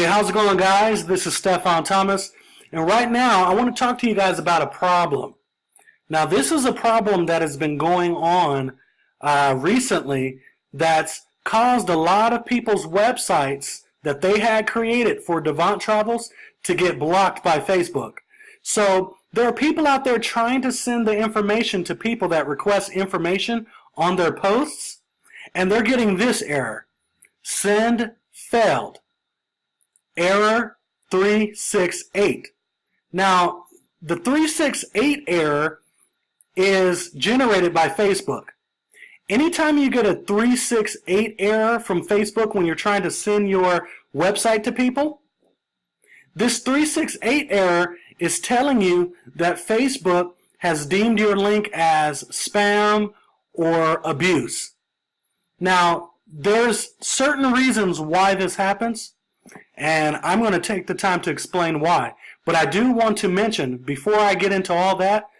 how's it going, guys? This is Stefan Thomas, and right now I want to talk to you guys about a problem. Now, this is a problem that has been going on recently that's caused a lot of people's websites that they had created for Devant Travels to get blocked by Facebook. So there are people out there trying to send the information to people that request information on their posts, and they're getting this error: send failed. Error 368. Now, the 368 error is generated by Facebook. Anytime you get a 368 error from Facebook when you're trying to send your website to people, this 368 error is telling you that Facebook has deemed your link as spam or abuse. Now, there's certain reasons why this happens, and I'm going to take the time to explain why. But I do want to mention, before I get into all that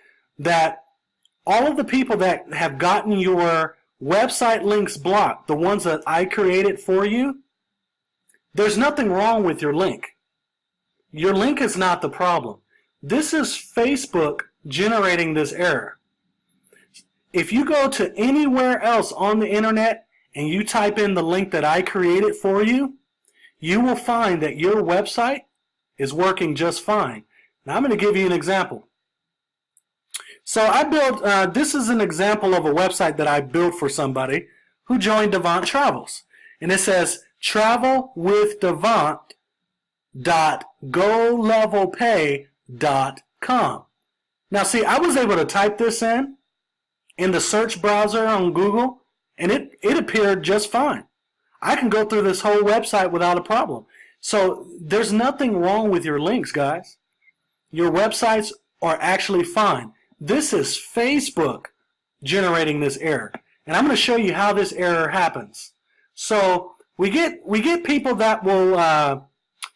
all of the people that have gotten your website links blocked, the ones that I created for you, there's nothing wrong with your link. Your link is not the problem. This is Facebook generating this error. If you go to anywhere else on the internet and you type in the link that I created for you, you will find that your website is working just fine. Now I'm going to give you an example. So I built, this is an example of a website that I built for somebody who joined Devant Travels. And it says travelwithdevant.golevelpay.com. Now see, I was able to type this in the search browser on Google, and it appeared just fine. I can go through this whole website without a problem. So there's nothing wrong with your links, guys. Your websites are actually fine. This is Facebook generating this error. And I'm going to show you how this error happens. So we get people that will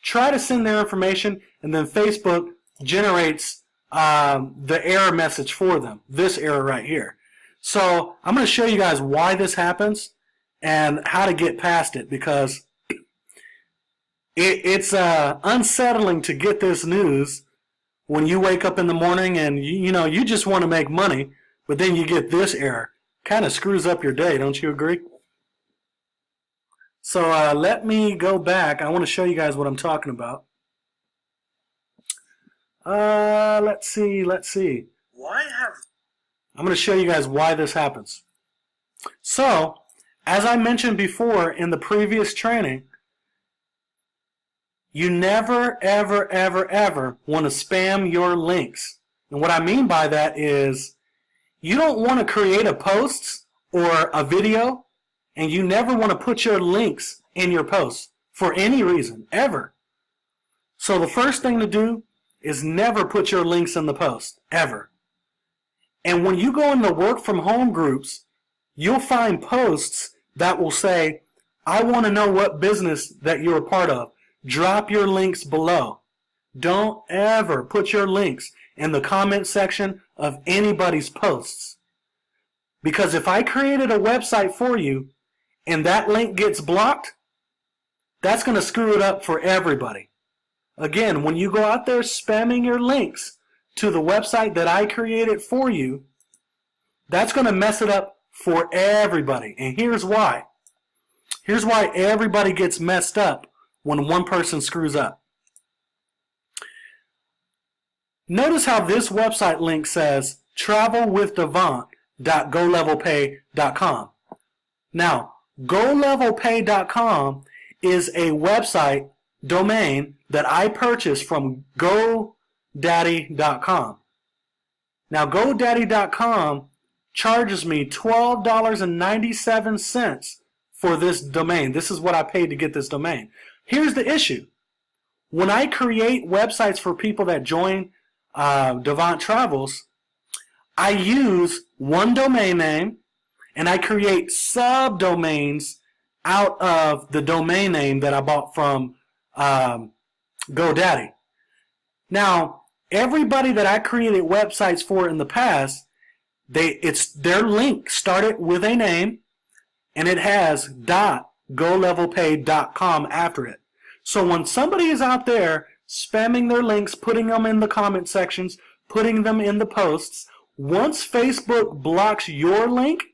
try to send their information, and then Facebook generates the error message for them. This error right here. So I'm going to show you guys why this happens and how to get past it, because it's unsettling to get this news when you wake up in the morning and you just want to make money, but then you get this error. Kind of screws up your day, don't you agree? So let me go back. I want to show you guys what I'm talking about. Let's see. I'm going to show you guys why this happens. So, as I mentioned before in the previous training, you never, ever, ever, ever want to spam your links. And what I mean by that is you don't want to create a post or a video, and you never want to put your links in your posts for any reason, ever. So the first thing to do is never put your links in the post, ever. And when you go in the work from home groups, you'll find posts that will say, I want to know what business that you're a part of. Drop your links below. Don't ever put your links in the comment section of anybody's posts. Because if I created a website for you and that link gets blocked, that's going to screw it up for everybody. Again, when you go out there spamming your links to the website that I created for you, that's going to mess it up for everybody. And here's why. Here's why everybody gets messed up when one person screws up. Notice how this website link says travelwithdevant.golevelpay.com. Now, golevelpay.com is a website domain that I purchased from GoDaddy.com. Now, GoDaddy.com charges me $12.97 for this domain. This is what I paid to get this domain. Here's the issue. When I create websites for people that join Devant Travels, I use one domain name and I create subdomains out of the domain name that I bought from GoDaddy. Now, everybody that I created websites for in the past, their link started with a name and it has .golevelpay.com after it. So when somebody is out there spamming their links, putting them in the comment sections, putting them in the posts, once Facebook blocks your link,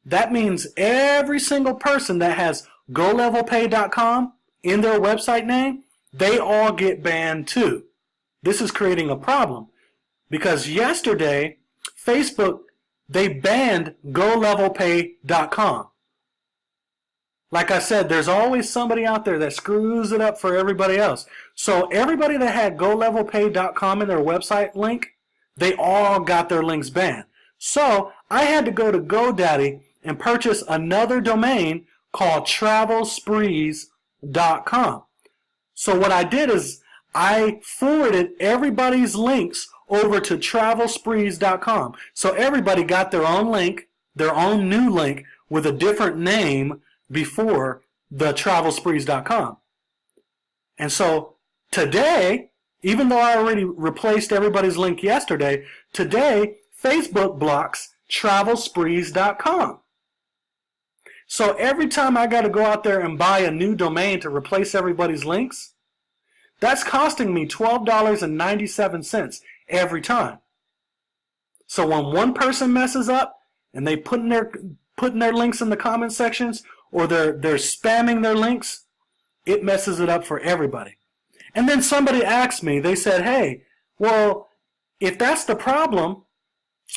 that means every single person that has GoLevelPay.com in their website name, they all get banned too. This is creating a problem because yesterday, Facebook, they banned GoLevelPay.com. Like I said, there's always somebody out there that screws it up for everybody else. So everybody that had GoLevelPay.com in their website link, they all got their links banned. So I had to go to GoDaddy and purchase another domain called TravelSprees.com. So what I did is I forwarded everybody's links over to TravelSprees.com. So everybody got their own link, their own new link with a different name before the TravelSprees.com. And so today, even though I already replaced everybody's link yesterday, today Facebook blocks TravelSprees.com. So every time I got to go out there and buy a new domain to replace everybody's links, that's costing me $12.97 every time. So when one person messes up and they putting their links in the comment sections, or they're spamming their links, it messes it up for everybody. And then somebody asked me, they said, hey, well, if that's the problem,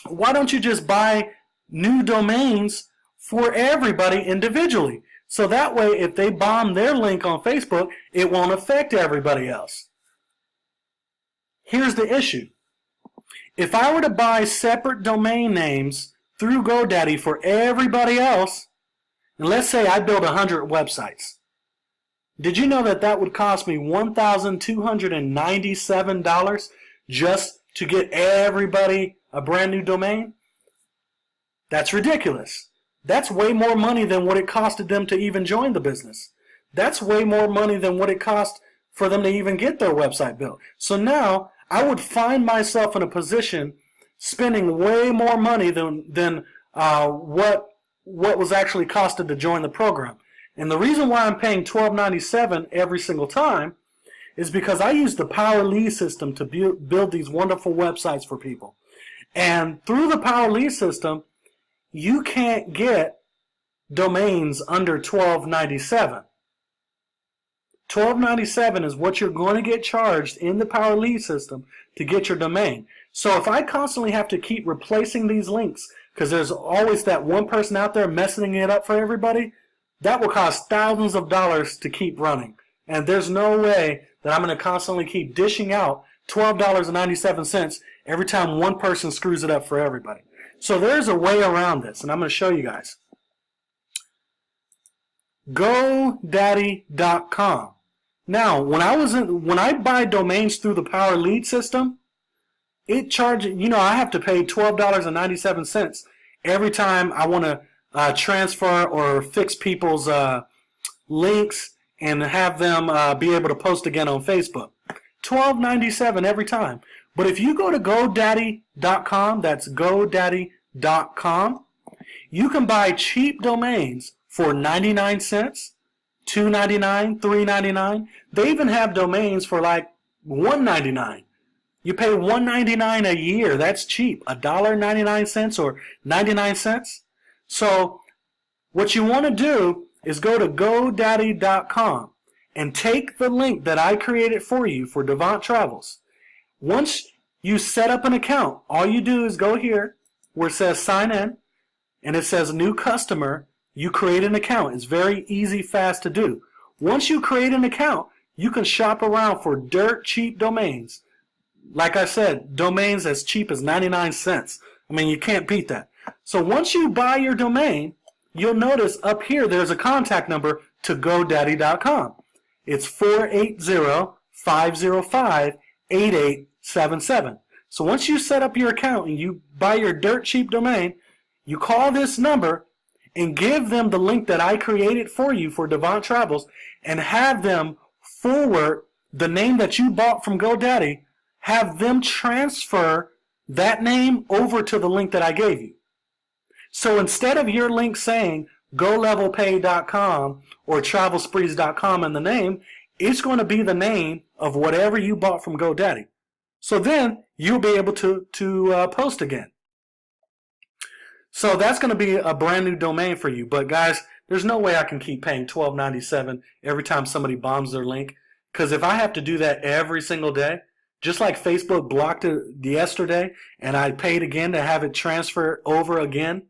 why don't you just buy new domains for everybody individually? So that way, if they bomb their link on Facebook, it won't affect everybody else. Here's the issue. If I were to buy separate domain names through GoDaddy for everybody else, and let's say I build 100 websites. Did you know that that would cost me $1,297 just to get everybody a brand new domain? That's ridiculous. That's way more money than what it costed them to even join the business. That's way more money than what it cost for them to even get their website built. So now I would find myself in a position spending way more money than what was actually costed to join the program. And the reason why I'm paying $12.97 every single time is because I use the Power Lead system to build these wonderful websites for people. And through the Power Lead system, you can't get domains under $12.97. $12.97 is what you're going to get charged in the Power Lead system to get your domain. So if I constantly have to keep replacing these links, because there's always that one person out there messing it up for everybody, that will cost thousands of dollars to keep running. And there's no way that I'm going to constantly keep dishing out $12.97 every time one person screws it up for everybody. So there's a way around this, and I'm going to show you guys. GoDaddy.com. Now, when I buy domains through the Power Lead system, it charges, I have to pay $12.97 every time I want to transfer or fix people's links and have them be able to post again on Facebook. $12.97 every time. But if you go to GoDaddy.com, that's GoDaddy.com, you can buy cheap domains for 99 cents, $2.99, $3.99. They even have domains for like $1.99. You pay $1.99 a year. That's cheap. $1.99 or 99 cents. So what you want to do is go to GoDaddy.com and take the link that I created for you for Devont Travels. Once you set up an account, all you do is go here where it says sign in, and it says new customer. You create an account. It's very easy, fast to do. Once you create an account, you can shop around for dirt cheap domains. Like I said, domains as cheap as 99 cents. I mean, you can't beat that. So once you buy your domain, you'll notice up here there's a contact number to GoDaddy.com. It's 480-505-8877. So once you set up your account and you buy your dirt cheap domain, you call this number and give them the link that I created for you for Devont Travels and have them forward the name that you bought from GoDaddy, have them transfer that name over to the link that I gave you. So instead of your link saying GoLevelPay.com or TravelSprees.com in the name, it's going to be the name of whatever you bought from GoDaddy. So then you'll be able to post again. So that's going to be a brand new domain for you. But guys, there's no way I can keep paying $12.97 every time somebody bombs their link. Because if I have to do that every single day, just like Facebook blocked it yesterday, and I paid again to have it transfer over again,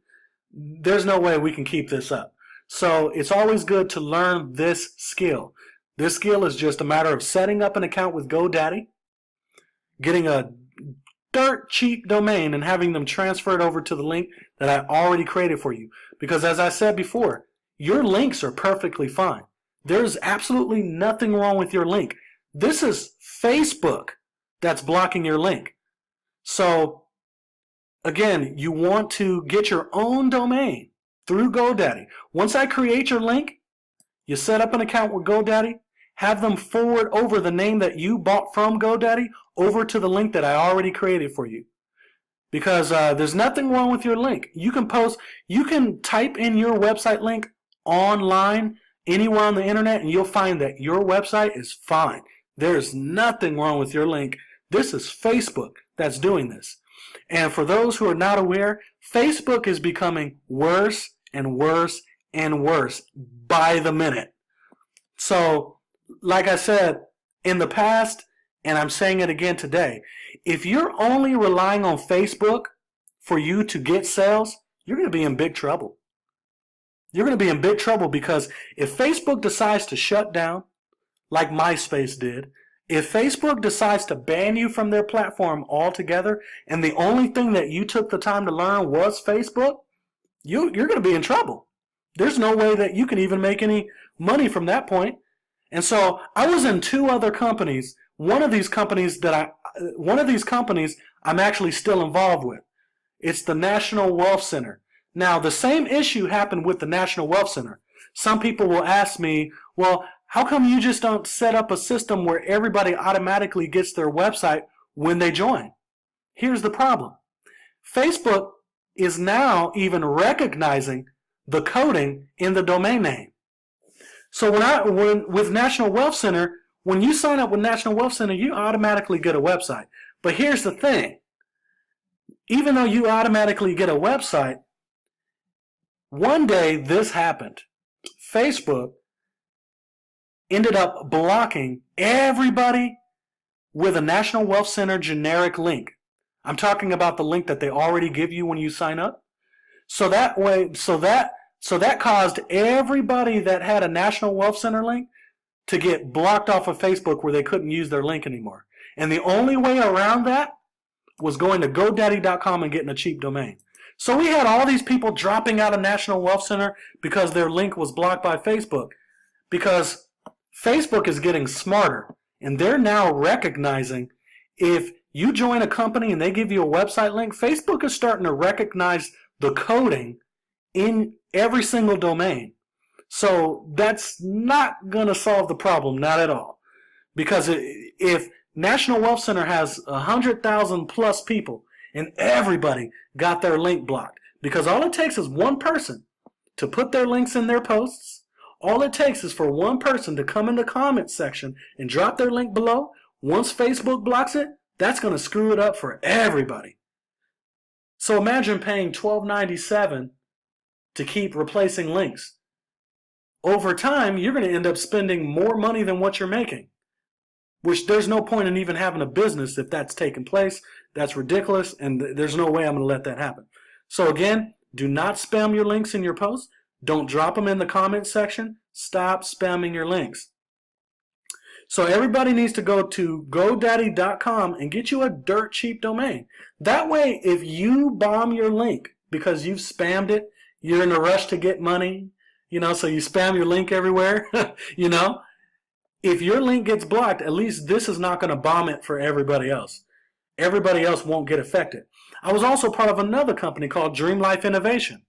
there's no way we can keep this up. So it's always good to learn this skill. This skill is just a matter of setting up an account with GoDaddy, getting a dirt cheap domain, and having them transfer it over to the link that I already created for you. Because as I said before, your links are perfectly fine. There's absolutely nothing wrong with your link. This is Facebook that's blocking your link. So again, you want to get your own domain through GoDaddy. Once I create your link, you set up an account with GoDaddy, have them forward over the name that you bought from GoDaddy over to the link that I already created for you. Because there's nothing wrong with your link. You can type in your website link online anywhere on the internet, and you'll find that your website is fine. There's nothing wrong with your link. This is Facebook that's doing this. And for those who are not aware, Facebook is becoming worse and worse and worse by the minute. So, like I said in the past, and I'm saying it again today, if you're only relying on Facebook for you to get sales, you're going to be in big trouble. You're going to be in big trouble because if Facebook decides to shut down, like MySpace did, if Facebook decides to ban you from their platform altogether, and the only thing that you took the time to learn was Facebook, you're going to be in trouble. There's no way that you can even make any money from that point. And so I was in two other companies. One of these companies I'm actually still involved with. It's the National Wealth Center. Now, the same issue happened with the National Wealth Center. Some people will ask me, well, how come you just don't set up a system where everybody automatically gets their website when they join? Here's the problem. Facebook is now even recognizing the coding in the domain name. So with National Wealth Center, when you sign up with National Wealth Center, you automatically get a website. But here's the thing. Even though you automatically get a website, one day this happened. Facebook ended up blocking everybody with a National Wealth Center generic link. I'm talking about the link that they already give you when you sign up. So that caused everybody that had a National Wealth Center link to get blocked off of Facebook where they couldn't use their link anymore. And the only way around that was going to GoDaddy.com and getting a cheap domain. So we had all these people dropping out of National Wealth Center because their link was blocked by Facebook. Because Facebook is getting smarter, and they're now recognizing if you join a company and they give you a website link, Facebook is starting to recognize the coding in every single domain. So that's not going to solve the problem, not at all. Because if National Wealth Center has 100,000 plus people and everybody got their link blocked, because all it takes is one person to put their links in their posts. All it takes is for one person to come in the comments section and drop their link below. Once Facebook blocks it, that's going to screw it up for everybody. So imagine paying $12.97 to keep replacing links. Over time, you're going to end up spending more money than what you're making, which there's no point in even having a business if that's taking place. That's ridiculous, and there's no way I'm going to let that happen. So again, do not spam your links in your posts. Don't drop them in the comment section. Stop spamming your links. So everybody needs to go to GoDaddy.com and get you a dirt cheap domain. That way, if you bomb your link because you've spammed it, you're in a rush to get money, so you spam your link everywhere, if your link gets blocked, at least this is not going to bomb it for everybody else. Everybody else won't get affected. I was also part of another company called Dream Life Innovation.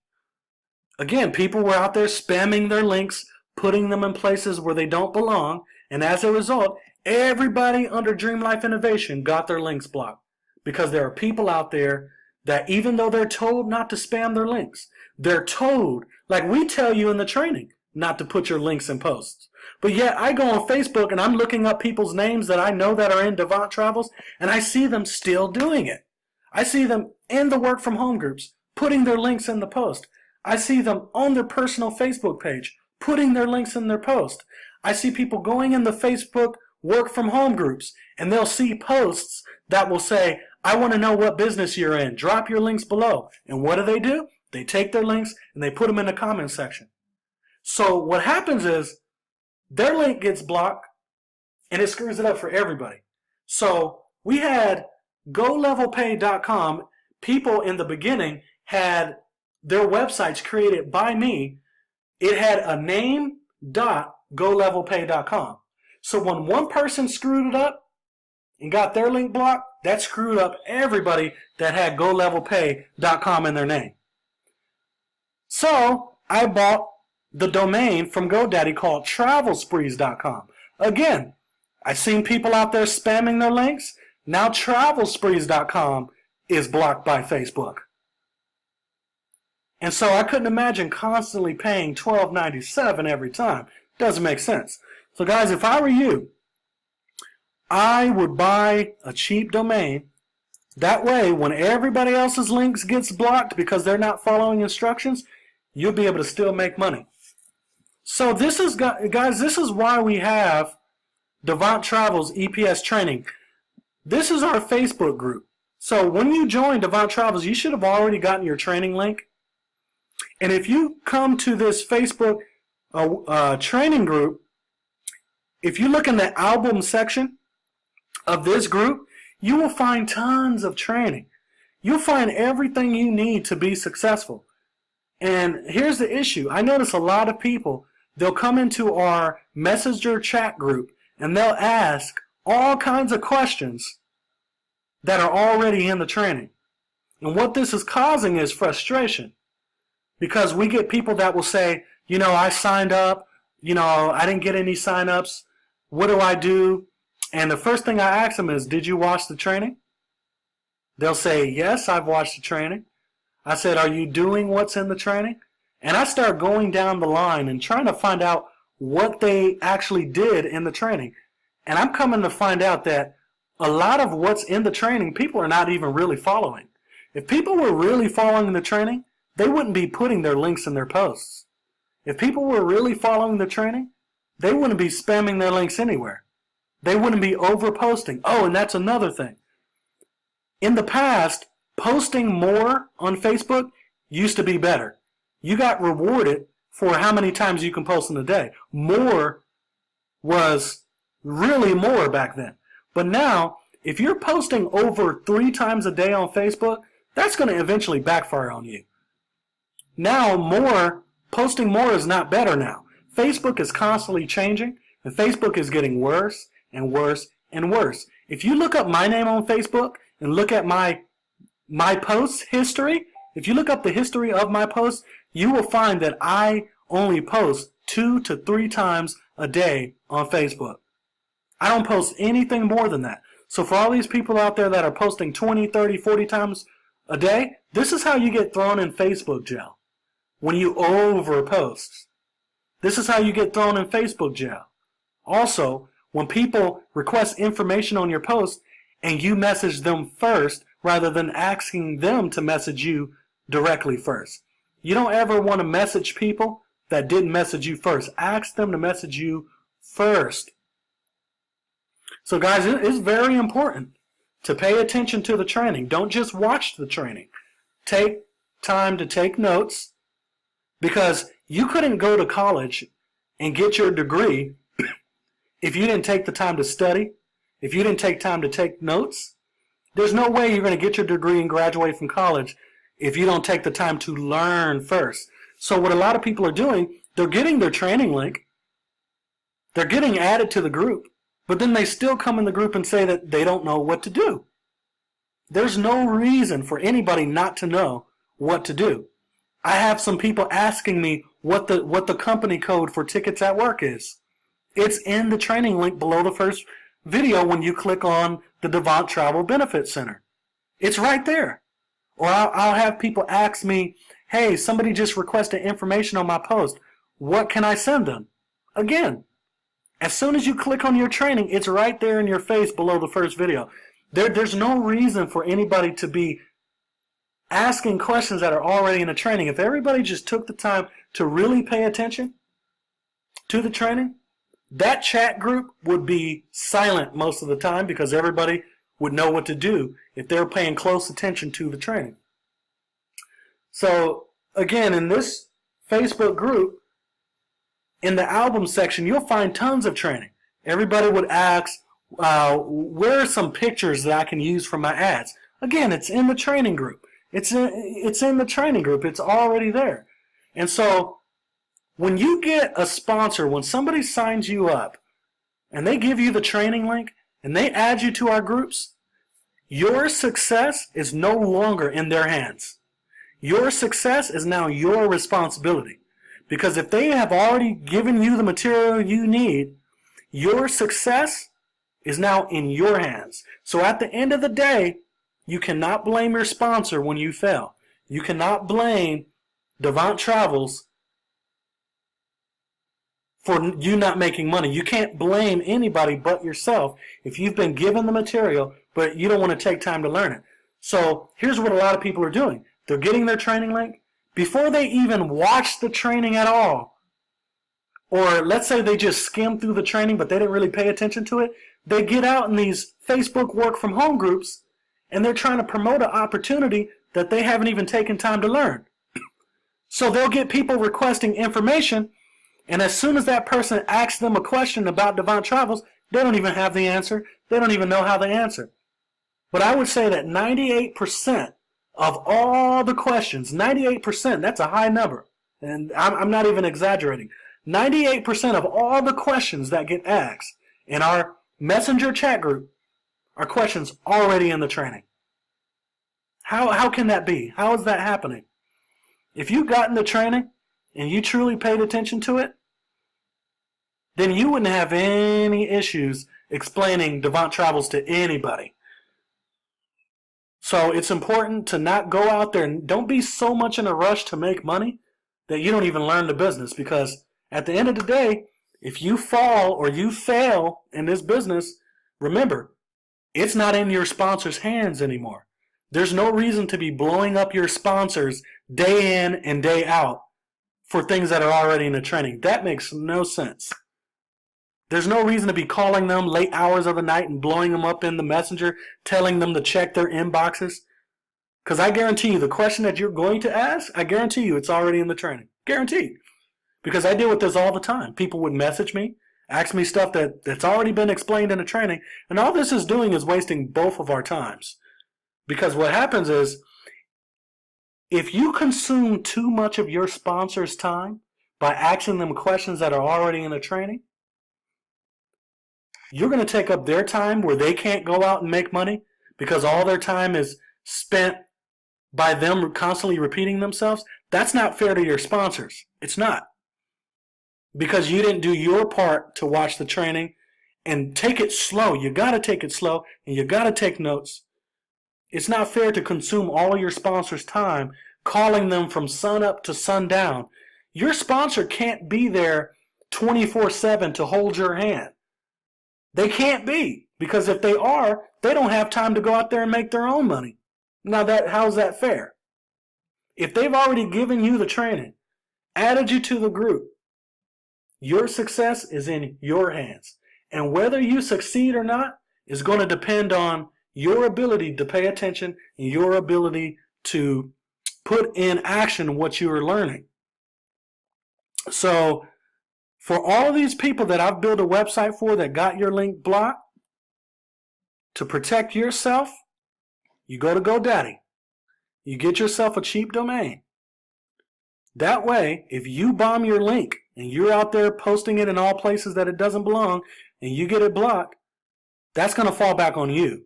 Again, people were out there spamming their links, putting them in places where they don't belong, and as a result, everybody under Dream Life Innovation got their links blocked. Because there are people out there that even though they're told not to spam their links, they're told, like we tell you in the training, not to put your links in posts. But yet I go on Facebook and I'm looking up people's names that I know that are in Devant Travels, and I see them still doing it. I see them in the work from home groups, putting their links in the post. I see them on their personal Facebook page, putting their links in their post. I see people going in the Facebook work from home groups, and they'll see posts that will say, I want to know what business you're in. Drop your links below. And what do? They take their links and they put them in the comment section. So what happens is their link gets blocked and it screws it up for everybody. So we had GoLevelPay.com. People in the beginning had their websites created by me. It had a name.GoLevelPay.com. So when one person screwed it up and got their link blocked, that screwed up everybody that had GoLevelPay.com in their name. So I bought the domain from GoDaddy called TravelSprees.com. Again, I've seen people out there spamming their links. Now TravelSprees.com is blocked by Facebook. And so I couldn't imagine constantly paying $12.97 every time. Doesn't make sense. So guys, if I were you, I would buy a cheap domain. That way, when everybody else's links gets blocked because they're not following instructions, you'll be able to still make money. So this is, guys, this is why we have Devant Travels EPS training. This is our Facebook group. So when you join Devant Travels, you should have already gotten your training link. And if you come to this Facebook training group, if you look in the album section of this group, you will find tons of training. You'll find everything you need to be successful. And here's the issue. I notice a lot of people, they'll come into our Messenger chat group and they'll ask all kinds of questions that are already in the training. And what this is causing is frustration. Because we get people that will say, you know, I signed up, you know, I didn't get any sign-ups. What do I do? And the first thing I ask them is, did you watch the training? They'll say, yes, I've watched the training. I said, are you doing what's in the training? And I start going down the line and trying to find out what they actually did in the training. And I'm coming to find out that a lot of what's in the training, people are not even really following. If people were really following the training, they wouldn't be putting their links in their posts. If people were really following the training, they wouldn't be spamming their links anywhere. They wouldn't be over-posting. Oh, and that's another thing. In the past, posting more on Facebook used to be better. You got rewarded for how many times you can post in a day. More was really more back then. But now, if you're posting over 3 times a day on Facebook, that's going to eventually backfire on you. Now, posting more is not better now. Facebook is constantly changing, and Facebook is getting worse and worse and worse. If you look up my name on Facebook and look at my posts history, if you look up the history of my posts, you will find that I only post 2 to 3 times a day on Facebook. I don't post anything more than that. So for all these people out there that are posting 20, 30, 40 times a day, this is how you get thrown in Facebook jail. When you overpost. This is how you get thrown in Facebook jail. Also, when people request information on your post and you message them first rather than asking them to message you directly first. You don't ever want to message people that didn't message you first. Ask them to message you first. So guys, it's very important to pay attention to the training. Don't just watch the training. Take time to take notes, because you couldn't go to college and get your degree if you didn't take the time to study, if you didn't take time to take notes. There's no way you're going to get your degree and graduate from college if you don't take the time to learn first. So what a lot of people are doing, they're getting their training link, they're getting added to the group, but then they still come in the group and say that they don't know what to do. There's no reason for anybody not to know what to do. I have some people asking me what the company code for Tickets at Work is. It's in the training link below the first video when you click on the Devant Travel Benefit Center. It's right there. Or I'll have people ask me, hey, somebody just requested information on my post. What can I send them? Again, As soon as you click on your training, it's right there in your face below the first video. There's no reason for anybody to be asking questions that are already in the training. If everybody just took the time to really pay attention to the training, that chat group would be silent most of the time because everybody would know what to do if they're paying close attention to the training. So again, in this Facebook group, in the album section, you'll find tons of training. Everybody would ask, where are some pictures that I can use for my ads? Again, it's in the training group. It's in the training group. It's already there. And so when you get a sponsor, when somebody signs you up and they give you the training link and they add you to our groups, your success is no longer in their hands. Your success is now your responsibility. Because if they have already given you the material you need, your success is now in your hands. So at the end of the day, you cannot blame your sponsor when you fail. You cannot blame Devont Travels for you not making money. You can't blame anybody but yourself if you've been given the material, but you don't want to take time to learn it. So here's what a lot of people are doing. They're getting their training link. Before they even watch the training at all, or let's say they just skimmed through the training but they didn't really pay attention to it, they get out in these Facebook work from home groups and they're trying to promote an opportunity that they haven't even taken time to learn. So they'll get people requesting information, and as soon as that person asks them a question about Devont Travels, they don't even have the answer. They don't even know how to answer. But I would say that 98% of all the questions, 98%, that's a high number, and I'm not even exaggerating. 98% of all the questions that get asked in our Messenger chat group are questions already in the training. How can that be? How is that happening? If you got in the training and you truly paid attention to it, then you wouldn't have any issues explaining Devont Travels to anybody. So it's important to not go out there and don't be so much in a rush to make money that you don't even learn the business, because at the end of the day, if you fall or you fail in this business, remember, it's not in your sponsor's hands anymore. There's no reason to be blowing up your sponsors day in and day out for things that are already in the training. That makes no sense. There's no reason to be calling them late hours of the night and blowing them up in the messenger, telling them to check their inboxes. Because I guarantee you, the question that you're going to ask, I guarantee you it's already in the training. Guaranteed. Because I deal with this all the time. People would message me, ask me stuff that's already been explained in the training, and all this is doing is wasting both of our times. Because what happens is, if you consume too much of your sponsor's time by asking them questions that are already in the training, you're going to take up their time where they can't go out and make money because all their time is spent by them constantly repeating themselves. That's not fair to your sponsors. It's not. Because you didn't do your part to watch the training and take it slow. You got to take it slow and you got to take notes. It's not fair to consume all your sponsors' time calling them from sun up to sundown. Your sponsor can't be there 24/7 to hold your hand. They can't be, because if they are, they don't have time to go out there and make their own money. Now, how's that fair? If they've already given you the training, added you to the group, your success is in your hands. And whether you succeed or not is going to depend on your ability to pay attention and your ability to put in action what you are learning. So, for all of these people that I've built a website for that got your link blocked, to protect yourself, you go to GoDaddy. You get yourself a cheap domain. That way, if you bomb your link and you're out there posting it in all places that it doesn't belong and you get it blocked, that's going to fall back on you.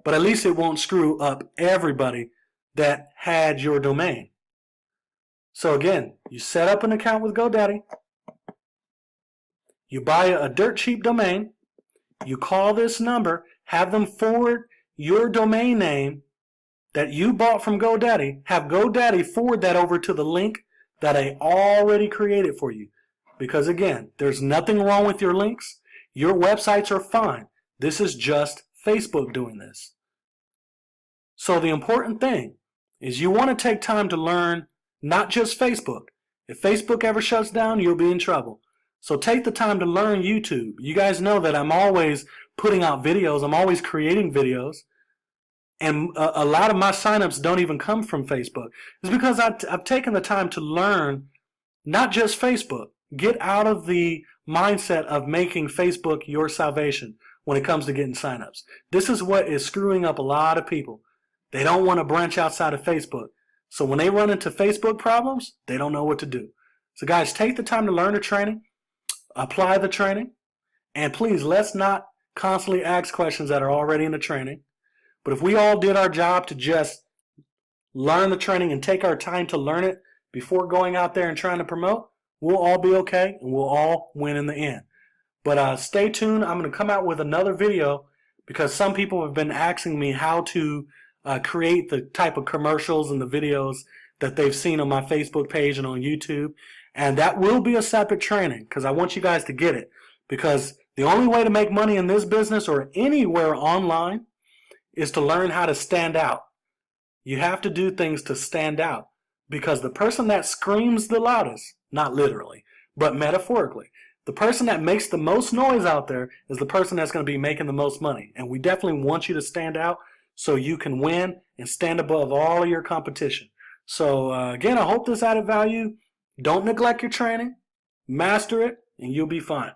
But at least it won't screw up everybody that had your domain. So again, you set up an account with GoDaddy. You buy a dirt cheap domain, you call this number, have them forward your domain name that you bought from GoDaddy, have GoDaddy forward that over to the link that I already created for you. Because again, there's nothing wrong with your links. Your websites are fine. This is just Facebook doing this. So the important thing is you want to take time to learn not just Facebook. If Facebook ever shuts down, you'll be in trouble. So take the time to learn YouTube. You guys know that I'm always putting out videos. I'm always creating videos. And a lot of my signups don't even come from Facebook. It's because I've taken the time to learn not just Facebook. Get out of the mindset of making Facebook your salvation when it comes to getting signups. This is what is screwing up a lot of people. They don't want to branch outside of Facebook. So when they run into Facebook problems, they don't know what to do. So guys, take the time to learn the training, apply the training, and please, let's not constantly ask questions that are already in the training. But if we all did our job to just learn the training and take our time to learn it before going out there and trying to promote, we'll all be okay and we'll all win in the end. But stay tuned. I'm going to come out with another video because some people have been asking me how to create the type of commercials and the videos that they've seen on my Facebook page and on YouTube. And that will be a separate training because I want you guys to get it. Because the only way to make money in this business or anywhere online is to learn how to stand out. You have to do things to stand out. Because the person that screams the loudest, not literally, but metaphorically, the person that makes the most noise out there is the person that's going to be making the most money. And we definitely want you to stand out so you can win and stand above all of your competition. So again, I hope this added value. Don't neglect your training. Master it, and you'll be fine.